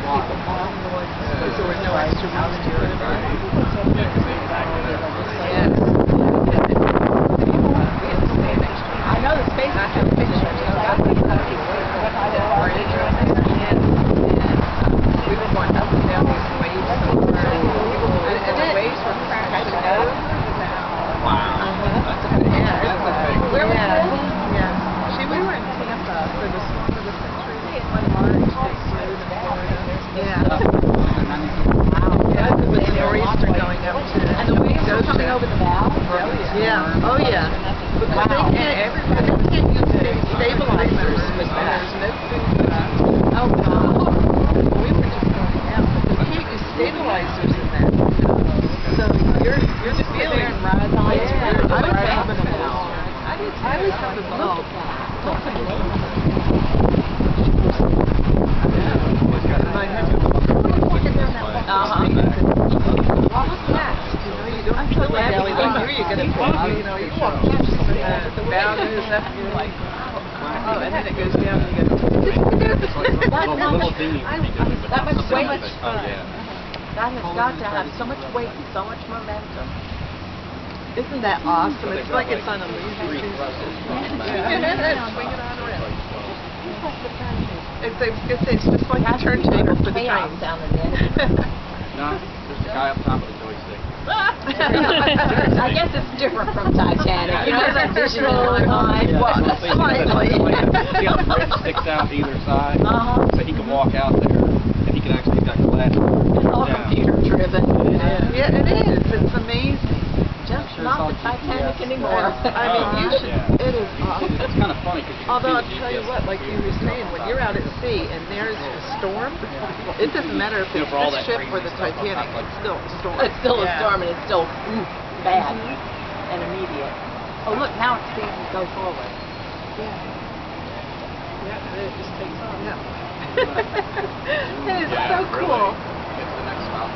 people on board because there were no extra rooms to put them in. Yes. I know the space. I have pictures. We were going up and down these waves, and the waves were crashing up. Wow. Where was this? Yeah. We were in Tampa for the storm of the century. One March this year in Florida. Yeah. Wow. Yeah, with the nor'easter going up too. And the waves were coming over the bow? Yeah. Oh yeah. Because everybody can't use stabilizers. There's no food. Oh wow. We were just going out, but they can't use stabilizers in that. So you're just feeling there and ride on it. I was having a ball. I was having a ball. I'm so glad we knew you were going to you know, you walk past the bow goes up and you're like, oh, and then it goes down and you go, that much weight. Oh, yeah. That has got to have so much weight and so much momentum. isn't that awesome? It's like it's on a movie. Swing Swing it it on around. It's just like a turntable for the train. Down in there. No, there's a guy up top with a joystick. I guess it's different from Titanic. You know, that visual line. Well, slightly. See how the bridge sticks out either side? So he can walk out there, and he can actually get glass. It's all computer driven. Yeah, it is. It's amazing. Just not the Titanic anymore. I mean, you should. It is awesome. It's kind of funny because Although I'll tell you what, like you were saying, when you're out at sea and there's a storm, it doesn't matter if it's this ship or the Titanic. It's still a storm. It's still a storm and it's still bad and immediate. Oh look, now it's seeing it go forward. Yeah. Yeah, it just takes off. Yeah. It is so cool. It's the next stop.